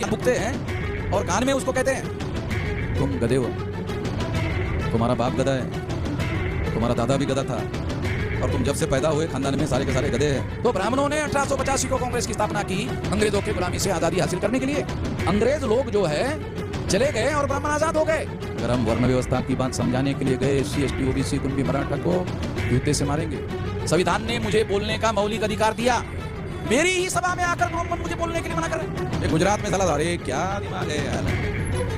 भुगते हैं और कान में उसको कहते हैं तुम गधे हो, तुम्हारा बाप गधा है, तुम्हारा दादा भी गधा था और तुम जब से पैदा हुए खानदान में सारे के सारे गधे हैं। तो ब्राह्मणों ने 1885 को कांग्रेस की स्थापना की अंग्रेजों की गुलामी से आजादी हासिल करने के लिए। अंग्रेज लोग जो है चले गए और ब्राह्मण आजाद हो गए। अगर हम वर्ण व्यवस्था की बात समझाने के लिए गए SC ST OBC कुंभी मराठा को जूते से मारेंगे। संविधान ने मुझे बोलने का मौलिक अधिकार दिया, मेरी ही सभा में आकर मोहम्मद मुझे बोलने के लिए मना कर रहे हैं। गुजरात में साला अरे क्या दिमाग है यार,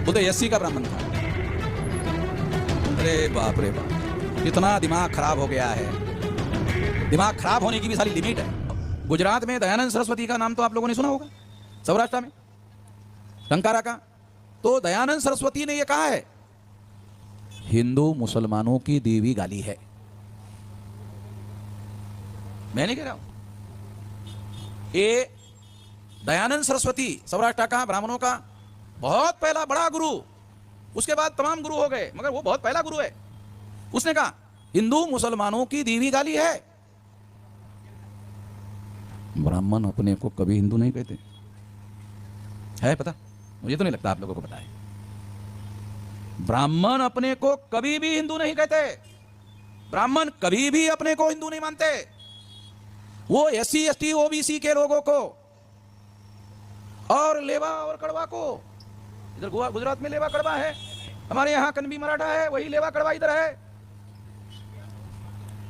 वो तो SC का ब्राह्मण था। अरे बाप रे बाप, इतना दिमाग खराब हो गया है। दिमाग खराब होने की भी सारी लिमिट है। गुजरात में दयानंद सरस्वती का नाम तो आप लोगों ने सुना होगा, सौराष्ट्र में टंकारा का। तो दयानंद सरस्वती ने यह कहा है हिंदू मुसलमानों की दी हुई गाली है। मैं नहीं कह रहा हूं, ये दयानंद सरस्वती सौराष्ट्र का ब्राह्मणों का बहुत पहला बड़ा गुरु, उसके बाद तमाम गुरु हो गए मगर वो बहुत पहला गुरु है। उसने कहा हिंदू मुसलमानों की दी हुई गाली है। ब्राह्मण अपने को कभी हिंदू नहीं कहते है, पता? मुझे तो नहीं लगता आप लोगों को पता है। ब्राह्मण अपने को कभी भी हिंदू नहीं कहते। ब्राह्मण कभी भी अपने को हिंदू नहीं मानते। वो SC ST OBC के लोगों को और लेवा और कड़वा को, इधर गुजरात में लेवा कड़वा है, हमारे यहां कन्वी मराठा है, वही लेवा कड़वा इधर है।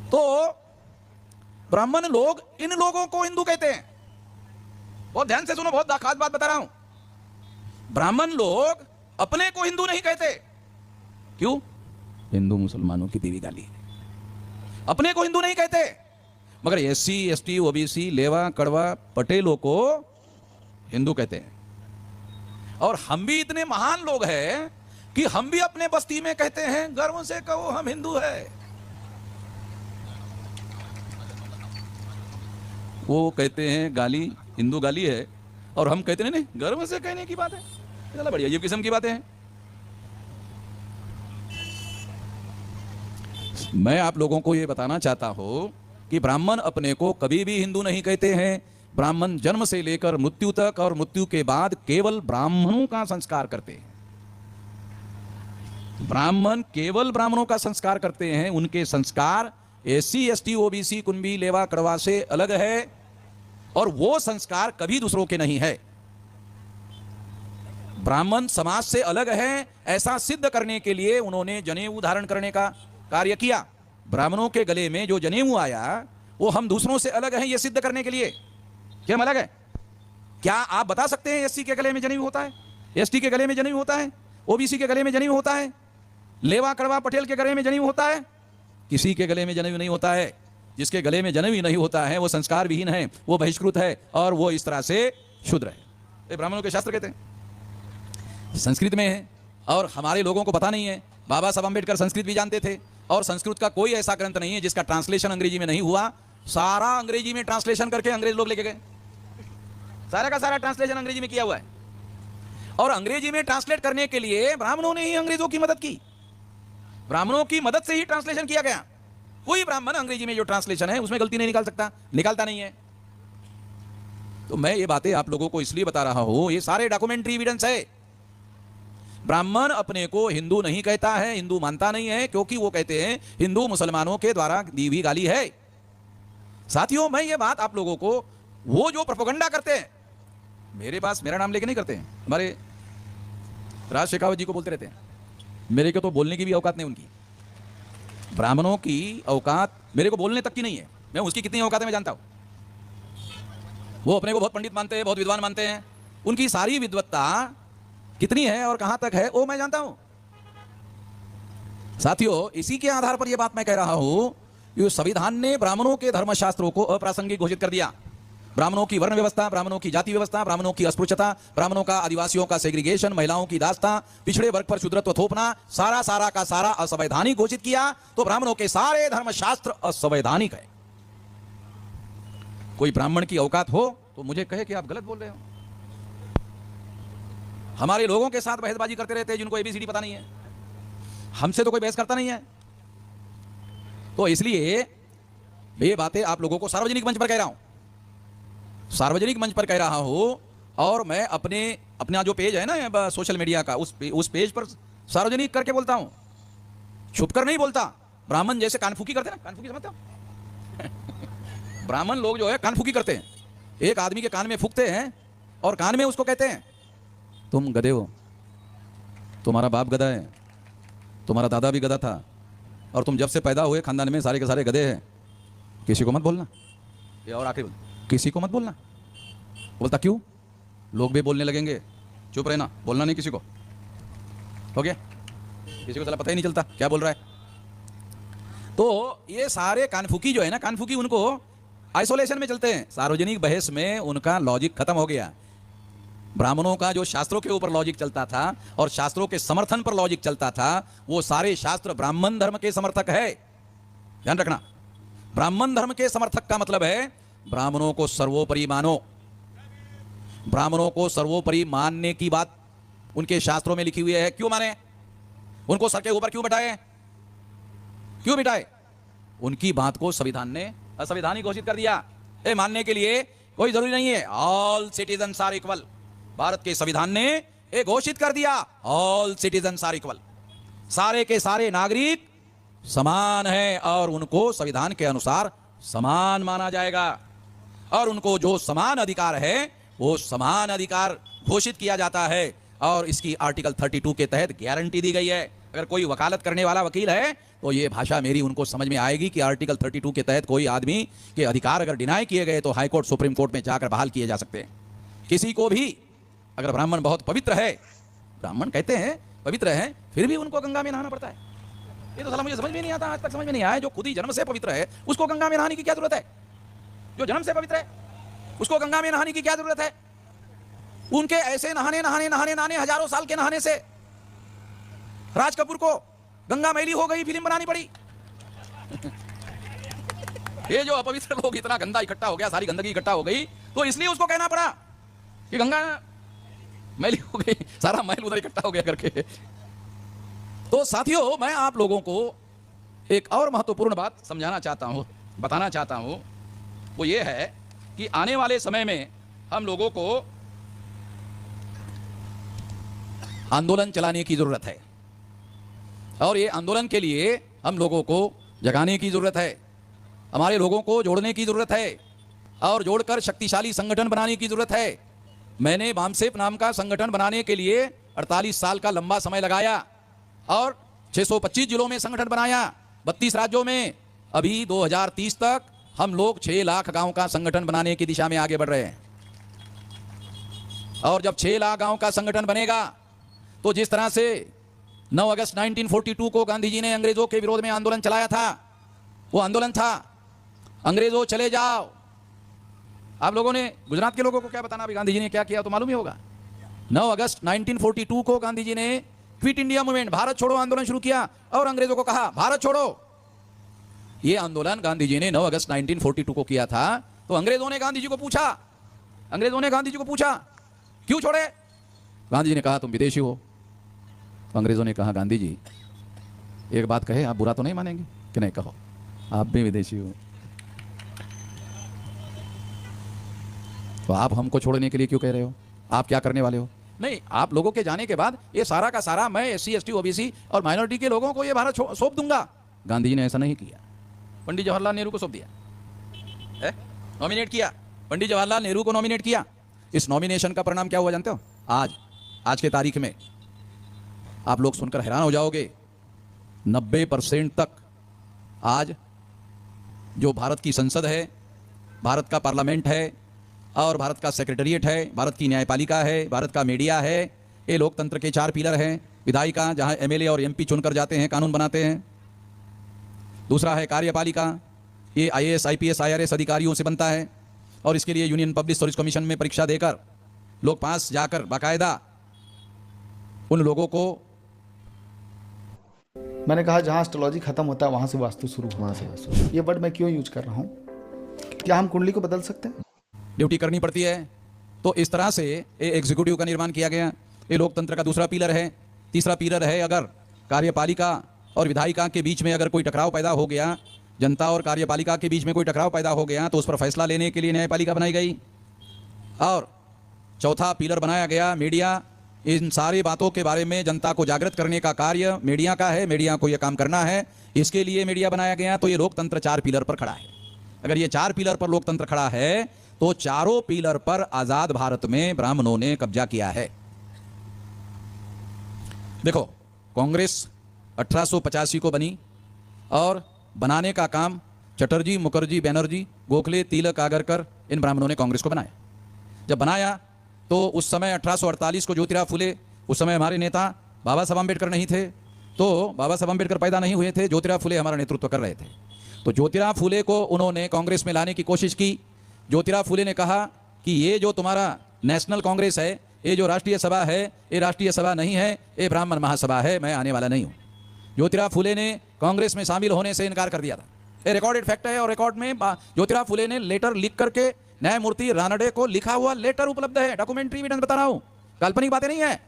तो ब्राह्मण लोग इन लोगों को हिंदू कहते हैं। बहुत ध्यान से सुनो, बहुत खास बात बता रहा हूं। ब्राह्मण लोग अपने को हिंदू नहीं कहते। क्यों? हिंदू मुसलमानों की दी हुई गाली है। अपने को हिंदू नहीं कहते मगर SC ST OBC लेवा कड़वा पटेलों को हिंदू कहते हैं। और हम भी इतने महान लोग हैं कि हम भी अपने बस्ती में कहते हैं गर्व से कहो हम हिंदू है। वो कहते हैं गाली हिंदू गाली है और हम कहते हैं नहीं गर्व से कहने की बात है। चलो बढ़िया, ये किस्म की बातें हैं। मैं आप लोगों को ये बताना चाहता हूं कि ब्राह्मण अपने को कभी भी हिंदू नहीं कहते हैं। ब्राह्मण जन्म से लेकर मृत्यु तक और मृत्यु के बाद केवल ब्राह्मणों का संस्कार करते हैं। ब्राह्मण केवल ब्राह्मणों का संस्कार करते हैं। उनके संस्कार SC ST OBC कुंभी लेवा कड़वा से अलग है और वो संस्कार कभी दूसरों के नहीं है। ब्राह्मण समाज से अलग है, ऐसा सिद्ध करने के लिए उन्होंने जनेऊ धारण करने का कार्य किया। ब्राह्मणों के गले में जो जनेऊ आया वो हम दूसरों से अलग हैं ये सिद्ध करने के लिए कि हम अलग है। क्या आप बता सकते हैं SC के गले में जनेऊ होता है, ST के गले में जनेऊ होता है, OBC के गले में जनेऊ होता है, लेवा कड़वा पटेल के गले में जनेऊ होता है? किसी के गले में जनेऊ नहीं होता है। जिसके गले में जनेऊ नहीं होता है वो संस्कार विहीन है, वो बहिष्कृत है और वो इस तरह से शूद्र है। ये ब्राह्मणों के शास्त्र कहते हैं। संस्कृत में है और हमारे लोगों को पता नहीं है। बाबा साहब अम्बेडकर संस्कृत भी जानते थे और संस्कृत का कोई ऐसा ग्रंथ नहीं है जिसका ट्रांसलेशन अंग्रेजी में नहीं हुआ। सारा अंग्रेजी में ट्रांसलेशन करके अंग्रेज लोग लेके गए। सारा का सारा ट्रांसलेशन अंग्रेजी में किया हुआ है और अंग्रेजी में ट्रांसलेट करने के लिए ब्राह्मणों ने ही अंग्रेजों की मदद की। ब्राह्मणों की मदद से ही ट्रांसलेशन किया गया। कोई ब्राह्मण अंग्रेजी में जो ट्रांसलेशन है उसमें गलती नहीं निकाल सकता, निकालता नहीं है। तो मैं ये बातें आप लोगों को इसलिए बता रहा हूं, ये सारे डॉक्यूमेंट्री एविडेंस है। ब्राह्मण अपने को हिंदू नहीं कहता है, हिंदू मानता नहीं है, क्योंकि वो कहते हैं हिंदू मुसलमानों के द्वारा दी हुई गाली है। साथियों, मैं ये बात आप लोगों को, वो जो प्रोपेगेंडा करते हैं, मेरे पास मेरा नाम लेके नहीं करते हैं, हमारे राज शेखावत जी को बोलते रहते हैं, मेरे को तो बोलने की भी औकात नहीं उनकी। ब्राह्मणों की औकात मेरे को बोलने तक की नहीं है। मैं उसकी कितनी औकात है मैं जानता हूं। वो अपने को बहुत पंडित मानते हैं, बहुत विद्वान मानते हैं। उनकी सारी विद्वत्ता कितनी है और कहां तक है वो मैं जानता हूं। साथियों, इसी के आधार पर यह बात मैं कह रहा हूं कि संविधान ने ब्राह्मणों के धर्मशास्त्रों को अप्रासंगिक घोषित कर दिया। ब्राह्मणों की वर्ण व्यवस्था, ब्राह्मणों की जाति व्यवस्था, ब्राह्मणों की अस्पृश्यता, ब्राह्मणों का आदिवासियों का सेग्रीगेशन, महिलाओं की दास्तां, पिछड़े वर्ग पर शूद्रत्व थोपना, सारा का सारा असंवैधानिक घोषित किया। तो ब्राह्मणों के सारे धर्मशास्त्र असंवैधानिक है। कोई ब्राह्मण की औकात हो तो मुझे कहे कि आप गलत बोल रहे हो। हमारे लोगों के साथ बहसबाजी करते रहते हैं जिनको ABCD पता नहीं है। हमसे तो कोई बहस करता नहीं है। तो इसलिए ये बातें आप लोगों को सार्वजनिक मंच पर कह रहा हूं, सार्वजनिक मंच पर कह रहा हूं। और मैं अपना जो पेज है ना सोशल मीडिया का, उस पेज पर सार्वजनिक करके बोलता हूं, छुप कर नहीं बोलता। ब्राह्मण जैसे कानफूकी करते हैं ना, कानफूकी समझते हो? ब्राह्मण लोग जो है कानफूकी करते हैं, एक आदमी के कान में फूकते हैं और कान में उसको कहते हैं तुम गधे हो, तुम्हारा बाप गधा है, तुम्हारा दादा भी गधा था, और तुम जब से पैदा हुए खानदान में सारे के सारे गधे हैं, किसी को मत बोलना। ये और आखिरी किसी को मत बोलना। बोलता क्यों? लोग भी बोलने लगेंगे, चुप रहना, बोलना नहीं किसी को। हो गया, किसी को साला पता ही नहीं चलता क्या बोल रहा है। तो ये सारे कानफूकी जो है ना, कानफूकी उनको आइसोलेशन में चलते हैं, सार्वजनिक बहस में उनका लॉजिक खत्म हो गया। ब्राह्मणों का जो शास्त्रों के ऊपर लॉजिक चलता था और शास्त्रों के समर्थन पर लॉजिक चलता था, वो सारे शास्त्र ब्राह्मण धर्म के समर्थक है। ध्यान रखना, ब्राह्मण धर्म के समर्थक का मतलब है ब्राह्मणों को सर्वोपरि मानो। ब्राह्मणों को सर्वोपरि मानने की बात उनके शास्त्रों में लिखी हुई है। क्यों माने? उनको सर के ऊपर क्यों बिठाए? क्यों बिठाए? उनकी बात को संविधान ने असंवैधानिक घोषित कर दिया। ये मानने के लिए कोई जरूरी नहीं है, all citizens are equal. Bharat के संविधान ने ये घोषित कर दिया, ऑल सिटीजन्स आर इक्वल, सारे के सारे नागरिक समान है और उनको संविधान के अनुसार समान माना जाएगा, और उनको जो समान अधिकार है वो समान अधिकार घोषित किया जाता है। और इसकी आर्टिकल 32 के तहत गारंटी दी गई है। अगर कोई वकालत करने वाला वकील है तो ये भाषा मेरी उनको समझ में आएगी कि आर्टिकल 32 के तहत कोई आदमी के अधिकार अगर डिनाई किए गए तो हाई कोर्ट, सुप्रीम कोर्ट में जाकर बहाल किए जा सकते हैं। किसी को भी अगर ब्राह्मण बहुत पवित्र है, ब्राह्मण कहते हैं पवित्र है, फिर भी उनको गंगा में नहाना पड़ता है। ये तो साला मुझे समझ में नहीं आता, आज तक समझ में नहीं आया। जो खुद ही जन्म से पवित्र है उसको गंगा में नहाने की क्या जरूरत है? जो जन्म से पवित्र है उसको गंगा में नहाने की क्या जरूरत है? उनके ऐसे नहाने हजारों साल के नहाने से राज कपूर को गंगा मैली हो गई, फिल्म बनानी पड़ी। ये जो अपवित्र लोग, इतना गंदा इकट्ठा हो गया, सारी गंदगी इकट्ठा हो गई, तो इसलिए उसको कहना पड़ा कि गंगा मैली हो गई, सारा मैल उधर इकट्ठा हो गया करके। तो साथियों, मैं आप लोगों को एक और महत्वपूर्ण बात समझाना चाहता हूं, बताना चाहता हूं। वो ये है कि आने वाले समय में हम लोगों को आंदोलन चलाने की जरूरत है, और ये आंदोलन के लिए हम लोगों को जगाने की जरूरत है, हमारे लोगों को जोड़ने की जरूरत है, और जोड़कर शक्तिशाली संगठन बनाने की जरूरत है। मैंने बामसेप नाम का संगठन बनाने के लिए 48 साल का लंबा समय लगाया और 625 जिलों में संगठन बनाया, 32 राज्यों में। अभी 2030 तक हम लोग 6 लाख गांव का संगठन बनाने की दिशा में आगे बढ़ रहे हैं। और जब 6 लाख गांव का संगठन बनेगा तो जिस तरह से 9 अगस्त 1942 को गांधी जी ने अंग्रेजों के विरोध में आंदोलन चलाया था, वो आंदोलन था अंग्रेजों चले जाओ। आप लोगों ने, गुजरात के लोगों को क्या बताना अभी गांधी जी ने क्या किया तो मालूम ही होगा। 9 अगस्त 1942 को गांधी जी ने क्विट इंडिया मूवमेंट, भारत छोड़ो आंदोलन शुरू किया और अंग्रेजों को कहा भारत छोड़ो। ये आंदोलन गांधी जी ने 9 अगस्त 1942 को किया था। तो अंग्रेजों ने गांधी जी को पूछा क्यों छोड़े? गांधी जी ने कहा तुम विदेशी हो। तो अंग्रेजों ने कहा गांधी जी एक बात कहे, आप बुरा तो नहीं मानेंगे? कि नहीं, कहो, आप भी विदेशी हो, तो आप हमको छोड़ने के लिए क्यों कह रहे हो? आप क्या करने वाले हो? नहीं, आप लोगों के जाने के बाद ये सारा का सारा मैं SC ST OBC और माइनॉरिटी के लोगों को ये भारत सौंप दूंगा। गांधी जी ने ऐसा नहीं किया, पंडित जवाहरलाल नेहरू को सौंप दिया, नॉमिनेट किया, पंडित जवाहरलाल नेहरू को नॉमिनेट किया। इस नॉमिनेशन का परिणाम क्या हुआ जानते हो? आज के तारीख में आप लोग सुनकर हैरान हो जाओगे, 90% तक आज जो भारत की संसद है, भारत का पार्लियामेंट है और भारत का सेक्रेटरीट है, भारत की न्यायपालिका है, भारत का मीडिया है, ये लोकतंत्र के 4 पिलर हैं। विधायिका, जहां MLA और MP चुनकर जाते हैं, कानून बनाते हैं। दूसरा है कार्यपालिका, ये IAS IPS IRS अधिकारियों से बनता है, और इसके लिए यूनियन पब्लिक सर्विस कमीशन में परीक्षा देकर लोग पास जाकर बाकायदा उन लोगों को, मैंने कहा जहाँ एस्ट्रोलॉजी खत्म होता है वहाँ से वास्तु शुरू हुआ से। ये वर्ड मैं क्यों यूज कर रहा हूँ? क्या हम कुंडली को बदल सकते हैं? ड्यूटी करनी पड़ती है। तो इस तरह से एग्जीक्यूटिव का निर्माण किया गया। ये लोकतंत्र का दूसरा पिलर है। तीसरा पिलर है, अगर कार्यपालिका और विधायिका के बीच में अगर कोई टकराव पैदा हो गया, जनता और कार्यपालिका के बीच में कोई टकराव पैदा हो गया, तो उस पर फैसला लेने के लिए न्यायपालिका बनाई गई। और चौथा पिलर बनाया गया मीडिया। इन सारी बातों के बारे में जनता को जागृत करने का कार्य मीडिया का है, मीडिया को यह काम करना है, इसके लिए मीडिया बनाया गया। तो ये लोकतंत्र 4 पिलर पर खड़ा है। अगर ये 4 पिलर पर लोकतंत्र खड़ा है तो चारों पिलर पर आजाद भारत में ब्राह्मणों ने कब्जा किया है। देखो, कांग्रेस 1885 को बनी और बनाने का काम चटर्जी, मुखर्जी, बनर्जी, गोखले, तिलक, आगरकर, इन ब्राह्मणों ने कांग्रेस को बनाया। जब बनाया तो उस समय 1848 को ज्योतिराव फुले, उस समय हमारे नेता बाबा साहब अम्बेडकर नहीं थे, तो बाबा साहब अम्बेडकर पैदा नहीं हुए थे, ज्योतिराव फुले हमारा नेतृत्व कर रहे थे। तो ज्योतिराव फुले को उन्होंने कांग्रेस में लाने की कोशिश की। ज्योतिराव फुले ने कहा कि ये जो तुम्हारा नेशनल कांग्रेस है, ये जो राष्ट्रीय सभा है, ये राष्ट्रीय सभा नहीं है, ये ब्राह्मण महासभा है, मैं आने वाला नहीं हूँ। ज्योतिराव फुले ने कांग्रेस में शामिल होने से इनकार कर दिया था। ये रिकॉर्डेड फैक्ट है और रिकॉर्ड में ज्योतिराव फुले ने लेटर लिख करके न्यायमूर्ति रानडे को लिखा हुआ लेटर उपलब्ध है, डॉक्यूमेंट्री एविडेंस बता रहा हूं, काल्पनिक बातें नहीं है।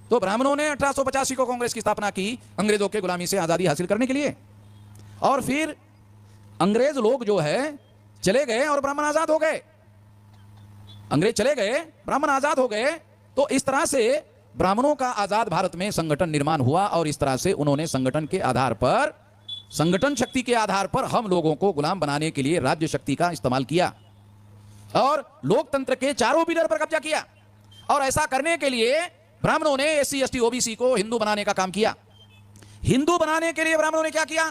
तो ब्राह्मणों ने 1885 को कांग्रेस की स्थापना की अंग्रेजों के गुलामी से आजादी हासिल करने के लिए, और फिर अंग्रेज लोग जो है चले गए और ब्राह्मण आजाद हो गए। अंग्रेज चले गए, ब्राह्मण आजाद हो गए। तो इस तरह से ब्राह्मणों का आजाद भारत में संगठन निर्माण हुआ और इस तरह से उन्होंने संगठन के आधार पर, संगठन शक्ति के आधार पर हम लोगों को गुलाम बनाने के लिए राज्य शक्ति का इस्तेमाल किया और लोकतंत्र के चारों पिलर पर कब्जा किया। और ऐसा करने के लिए ब्राह्मणों ने एससी, एसटी, ओबीसी को हिंदू बनाने का काम किया। हिंदू बनाने के लिए ब्राह्मणों ने क्या किया?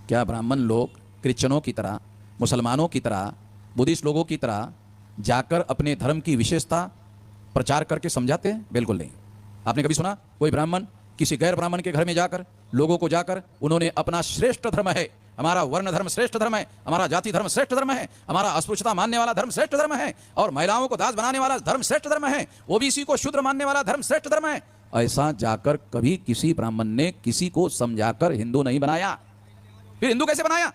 क्या ब्राह्मण लोग क्रिश्चियनों की तरह, मुसलमानों की तरह, बुद्धिस्ट लोगों की तरह जाकर अपने धर्म की विशेषता प्रचार करके समझाते हैं? बिल्कुल नहीं। आपने कभी सुना कोई ब्राह्मण किसी गैर ब्राह्मण के घर में जाकर, लोगों को जाकर उन्होंने अपना श्रेष्ठ धर्म है, हमारा वर्ण धर्म श्रेष्ठ धर्म है, हमारा जाति धर्म श्रेष्ठ धर्म है, हमारा अस्पृश्यता मानने वाला धर्म श्रेष्ठ धर्म है, और महिलाओं को दास बनाने वाला धर्म श्रेष्ठ धर्म है, ओबीसी को शूद्र मानने वाला धर्म श्रेष्ठ धर्म है, ऐसा जाकर कभी किसी ब्राह्मण ने किसी को समझाकर हिंदू नहीं बनाया। फिर हिंदू कैसे बनाया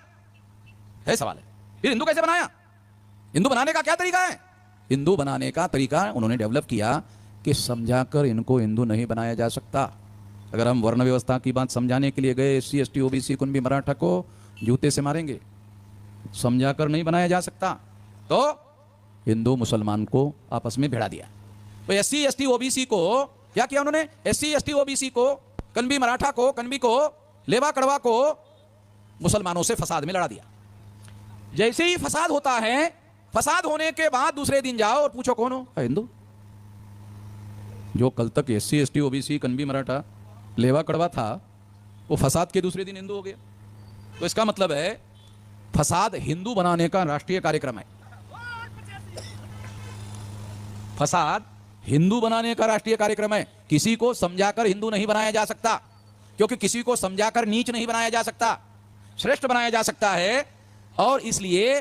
है सवाल है। फिर हिंदू कैसे बनाया? हिंदू बनाने का क्या तरीका है? हिंदू बनाने का तरीका उन्होंने डेवलप किया कि समझाकर इनको हिंदू नहीं बनाया जा सकता। अगर हम वर्ण व्यवस्था की बात समझाने के लिए गए, SC, ST, OBC, Kunbi, Maratha को जूते से मारेंगे, समझाकर नहीं बनाया जा सकता। तो हिंदू मुसलमान को आपस में भिड़ा दिया। तो एससी, एसटी, ओबीसी को क्या किया उन्होंने? एससी, एसटी, ओबीसी को, कणबी, मराठा को, कणबी को, लेवा कड़वा को मुसलमानों से फसाद में लड़ा दिया। जैसे ही फसाद होता है, फसाद होने के बाद दूसरे दिन जाओ और पूछो कौन हो? हिंदू। जो कल तक SC, ST, OBC, Kunbi, Maratha, लेवा कड़वा था, वो फसाद के दूसरे दिन हिंदू हो गया। तो इसका मतलब है फसाद हिंदू बनाने का राष्ट्रीय कार्यक्रम है। फसाद हिंदू बनाने का राष्ट्रीय कार्यक्रम है। किसी को समझाकर हिंदू नहीं बनाया जा सकता, क्योंकि किसी को समझाकर नीच नहीं बनाया जा सकता, श्रेष्ठ बनाया जा सकता है। और इसलिए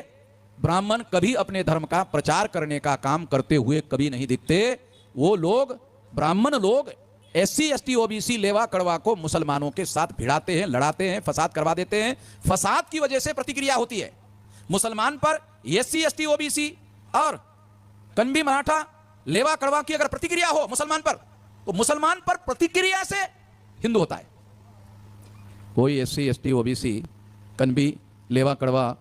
ब्राह्मण कभी अपने धर्म का प्रचार करने का काम करते हुए कभी नहीं दिखते। वो लोग, ब्राह्मण लोग, एससी, एसटी, ओबीसी, लेवा कड़वा को मुसलमानों के साथ भिड़ाते हैं, लड़ाते हैं, फसाद करवा देते हैं। फसाद की वजह से प्रतिक्रिया होती है। मुसलमान पर एससी, एसटी, ओबीसी और कणबी, मराठा, लेवा कड़वा की अगर प्रतिक्रिया हो मुसलमान पर, तो मुसलमान पर प्रतिक्रिया से हिंदू होता है। कोई एससी, एसटी, ओबीसी, कणबी, लेवा कड़वा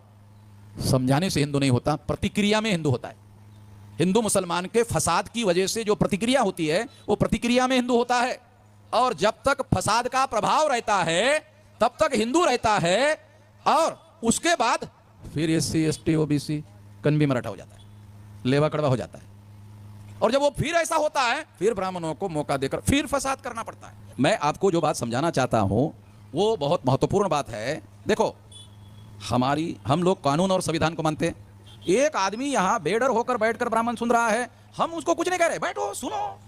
समझाने से हिंदू नहीं होता, प्रतिक्रिया में हिंदू होता है। हिंदू मुसलमान के फसाद की वजह से जो प्रतिक्रिया होती है, वो प्रतिक्रिया में हिंदू होता है। और जब तक फसाद का प्रभाव रहता है तब तक हिंदू रहता है, और उसके बाद फिर SC, ST, OBC, Kunbi, Maratha हो जाता है, लेवा कड़वा हो जाता है। और जब वो फिर ऐसा होता है, फिर ब्राह्मणों को मौका देकर फिर फसाद करना पड़ता है। मैं आपको जो बात समझाना चाहता हूं वो बहुत महत्वपूर्ण बात है। देखो, हम लोग कानून और संविधान को मानते हैं। एक आदमी यहां बेडर होकर बैठकर ब्राह्मण सुन रहा है, हम उसको कुछ नहीं कह रहे, बैठो सुनो,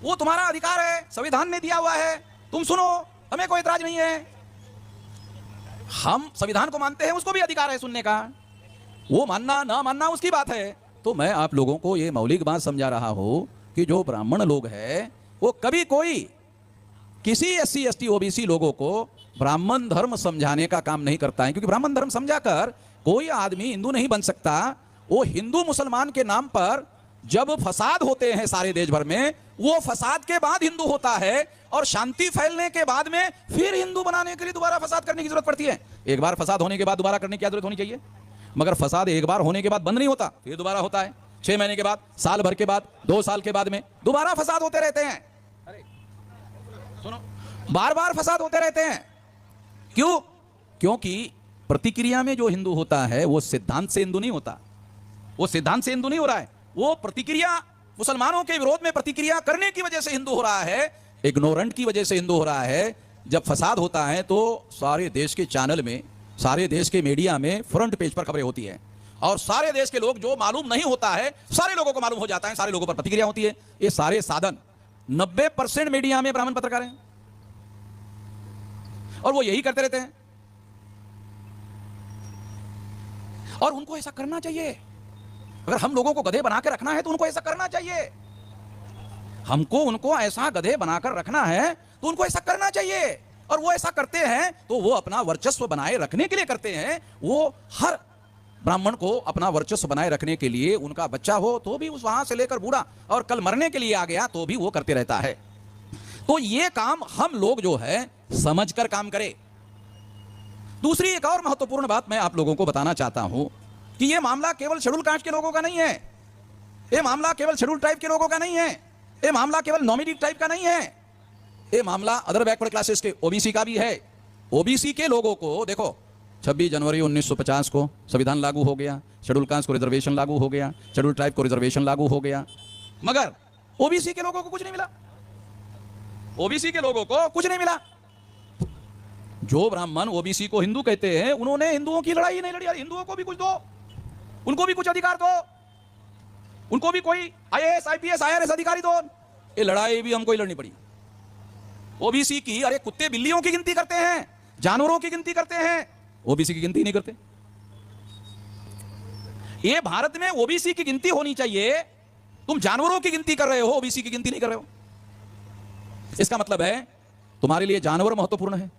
वो तुम्हारा अधिकार है, संविधान ने दिया हुआ है, तुम सुनो, हमें कोई एतराज नहीं है। हम संविधान को मानते हैं, उसको भी अधिकार है सुनने का, वो मानना ना मानना उसकी बात है। तो मैं आप लोगों को ये मौलिक बात समझा रहा हूं कि जो ब्राह्मण लोग हैं वो कभी कोई किसी एससी, एसटी, ओबीसी लोगों को ब्राह्मण धर्म समझाने का काम नहीं करता है, क्योंकि ब्राह्मण धर्म समझाकर कोई आदमी हिंदू नहीं बन सकता। वो हिंदू मुसलमान के नाम पर जब फसाद होते हैं सारे देश भर में, वो फसाद के बाद हिंदू होता है, और शांति फैलने के बाद में फिर हिंदू बनाने के लिए दोबारा फसाद करने की जरूरत पड़ती है। एक बार फसाद होने के बाद दोबारा करने की जरूरत होनी चाहिए, मगर फसाद एक बार होने के बाद बंद नहीं होता, फिर दोबारा होता है। 6 महीने के बाद, साल भर के बाद, 2 साल के बाद में दोबारा फसाद होते रहते हैं। अरे सुनो, बार बार फसाद होते रहते हैं। क्यों? क्योंकि प्रतिक्रिया में जो हिंदू होता है वो सिद्धांत से हिंदू नहीं होता, वो सिद्धांत से हिंदू नहीं हो रहा है, वो प्रतिक्रिया, मुसलमानों के विरोध में प्रतिक्रिया करने की वजह से हिंदू हो रहा है, इग्नोरेंट की वजह से हिंदू हो रहा है। जब फसाद होता है तो सारे देश के चैनल में, सारे देश के मीडिया में फ्रंट पेज पर खबरें होती हैं, और सारे देश के लोग, जो मालूम नहीं होता है सारे लोगों को मालूम हो जाता है, सारे लोगों पर प्रतिक्रिया होती है। ये सारे साधन 90% मीडिया में ब्राह्मण पत्रकार हैं, और वो यही करते रहते हैं। और उनको ऐसा करना चाहिए। अगर हम लोगों को गधे बनाकर रखना है तो उनको ऐसा करना चाहिए। हमको उनको ऐसा गधे बनाकर रखना है तो उनको ऐसा करना चाहिए। और वो ऐसा करते हैं तो वो अपना वर्चस्व बनाए रखने के लिए करते हैं। वो हर ब्राह्मण को अपना वर्चस्व बनाए रखने के लिए, उनका बच्चा हो तो भी उस वहां से लेकर बूढ़ा, और कल मरने के लिए आ गया तो भी वो करते रहता है। तो ये काम हम लोग जो है समझकर काम करें। दूसरी एक और महत्वपूर्ण बात मैं आप लोगों को बताना चाहता हूं कि ये मामला केवल शेड्यूल कास्ट के लोगों का नहीं है, ये मामला केवल शेड्यूल ट्राइब के लोगों का नहीं है, ये मामला केवल नॉमिनेटेड ट्राइब का नहीं है, ये मामला अदर बैकवर्ड क्लासेस के ओबीसी का भी है। ओबीसी के लोगों को देखो, 26 जनवरी 1950 को संविधान लागू हो गया, शेड्यूल कास्ट को रिजर्वेशन लागू हो गया, शेड्यूल ट्राइब को रिजर्वेशन लागू हो गया, मगर ओबीसी के लोगों को कुछ नहीं मिला। ओबीसी के लोगों को कुछ नहीं मिला। जो ब्राह्मण ओबीसी को हिंदू कहते हैं उन्होंने हिंदुओं की लड़ाई नहीं लड़ी। यार हिंदुओं को भी कुछ दो, उनको भी कुछ अधिकार दो, उनको भी कोई आईएएस आईपीएस आईआरएस अधिकारी दो। ये लड़ाई भी हमको ही लड़नी पड़ी। ओबीसी की, अरे कुत्ते बिल्लियों की गिनती करते हैं, जानवरों की गिनती करते हैं, ओबीसी की गिनती नहीं करते। ये भारत में ओबीसी की गिनती होनी चाहिए, तुम जानवरों की गिनती कर रहे हो, ओबीसी की गिनती नहीं कर रहे हो। इसका मतलब है तुम्हारे लिए जानवर महत्वपूर्ण है,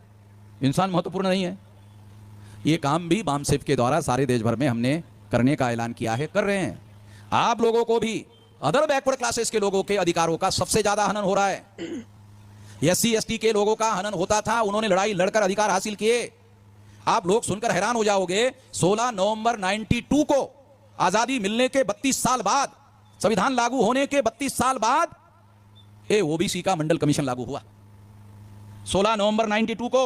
इंसान महत्वपूर्ण नहीं है। ये काम भी बामसेफ के द्वारा सारे देश भर में हमने करने का ऐलान किया है, कर रहे हैं। आप लोगों को भी अदर बैकवर्ड क्लासेस के लोगों के अधिकारों का सबसे ज्यादा हनन हो रहा है। एससी एसटी के लोगों का हनन होता था, उन्होंने लड़ाई लड़कर अधिकार हासिल किए। आप लोग सुनकर हैरान हो जाओगे, 16 नवंबर 92 को आजादी मिलने के 32 साल बाद, संविधान लागू होने के 32 साल बाद ये ओबीसी का मंडल कमीशन लागू हुआ, 16 नवंबर 92 को।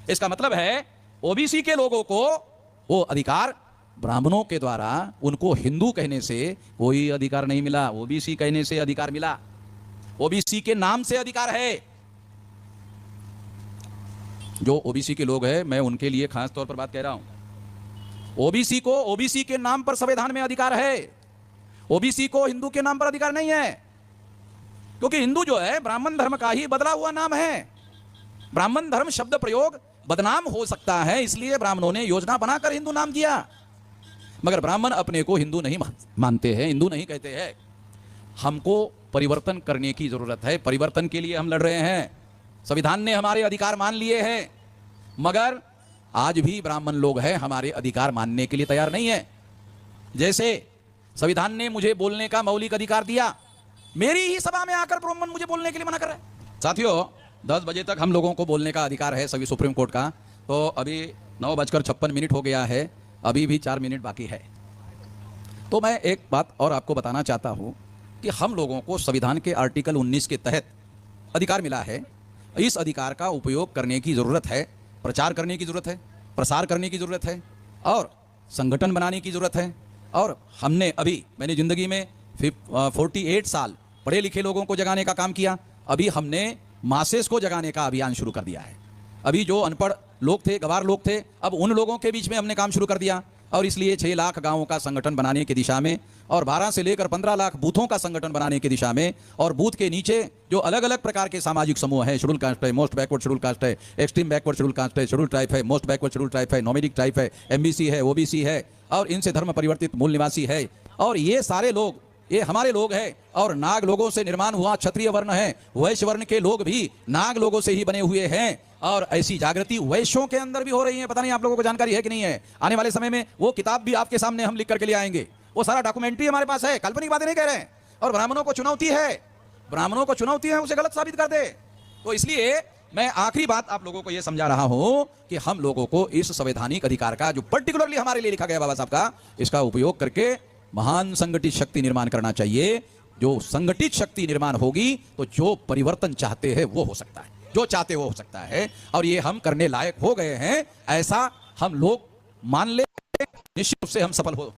इसका मतलब है ओबीसी के लोगों को वो अधिकार ब्राह्मणों के द्वारा उनको हिंदू कहने से कोई अधिकार नहीं मिला, ओबीसी कहने से अधिकार मिला। ओबीसी के नाम से अधिकार है। जो ओबीसी के लोग हैं, मैं उनके लिए खास तौर पर बात कह रहा हूं। ओबीसी को ओबीसी के नाम पर संविधान में अधिकार है, ओबीसी को हिंदू के नाम पर अधिकार नहीं है। क्योंकि हिंदू जो है ब्राह्मण धर्म का ही बदला हुआ नाम है। ब्राह्मण धर्म शब्द प्रयोग बदनाम हो सकता है, इसलिए ब्राह्मणों ने योजना बनाकर हिंदू नाम दिया। मगर ब्राह्मण अपने को हिंदू नहीं मानते हैं, हिंदू नहीं कहते हैं। हमको परिवर्तन करने की जरूरत है, परिवर्तन के लिए हम लड़ रहे हैं। संविधान ने हमारे अधिकार मान लिए हैं, मगर आज भी ब्राह्मण लोग हैं हमारे अधिकार मानने के लिए तैयार नहीं है। जैसे संविधान ने मुझे बोलने का मौलिक अधिकार दिया, मेरी ही सभा में आकर ब्राह्मण मुझे बोलने के लिए मना कर रहा है। साथियों, 10 बजे तक हम लोगों को बोलने का अधिकार है सभी सुप्रीम कोर्ट का, तो अभी 9:56 हो गया है, अभी भी 4 मिनट बाकी है। तो मैं एक बात और आपको बताना चाहता हूं कि हम लोगों को संविधान के आर्टिकल 19 के तहत अधिकार मिला है। इस अधिकार का उपयोग करने की ज़रूरत है, प्रचार करने की ज़रूरत है, प्रसार करने की ज़रूरत है, और संगठन बनाने की ज़रूरत है। और हमने अभी, मैंने ज़िंदगी में 48 साल पढ़े लिखे लोगों को जगाने का काम किया। अभी हमने मासेस को जगाने का अभियान शुरू कर दिया है। अभी जो अनपढ़ लोग थे, गवार लोग थे, अब उन लोगों के बीच में हमने काम शुरू कर दिया। और इसलिए 6 लाख गांवों का संगठन बनाने की दिशा में, और 12 से लेकर 15 लाख बूथों का संगठन बनाने की दिशा में, और बूथ के नीचे जो अलग अलग प्रकार के सामाजिक समूह है, शेड्यूल कास्ट है, मोस्ट बैकवर्ड शेड्यूल कास्ट है, एक्सट्रीम बैकवर्ड शेड्यूल कास्ट है, शेड्यूल ट्राइब है, मोस्ट बैकवर्ड शेड्यूल ट्राइब है, नॉमिनेटेड ट्राइब है, एमबीसी है, ओबीसी है, और इनसे धर्म परिवर्तित मूल निवासी है। और ये सारे लोग, ये हमारे लोग हैं। और नाग लोगों से निर्माण हुआ क्षत्रिय वर्ण है, वैश्य वर्ण के लोग भी नाग लोगों से ही बने हुए हैं। और ऐसी जागृति वैश्यों के अंदर भी हो रही है। पता नहीं आप लोगों को जानकारी है कि नहीं है। आने वाले समय में वो किताब भी आपके सामने हम लिख करके ले आएंगे, वो सारा डॉक्यूमेंट्री हमारे पास है, काल्पनिक बातें नहीं कह रहे हैं। और ब्राह्मणों को चुनौती है, ब्राह्मणों को चुनौती है उसे गलत साबित कर दे। तो इसलिए मैं आखिरी बात आप लोगों को यह समझा रहा हूं कि हम लोगों को इस संवैधानिक अधिकार का, जो पर्टिकुलरली हमारे लिए लिखा गया बाबा साहब का, इसका उपयोग करके महान संगठित शक्ति निर्माण करना चाहिए। जो संगठित शक्ति निर्माण होगी तो जो परिवर्तन चाहते हैं वो हो सकता है, जो चाहते वो हो सकता है, और ये हम करने लायक हो गए हैं, ऐसा हम लोग मान ले, निश्चित रूप से हम सफल हो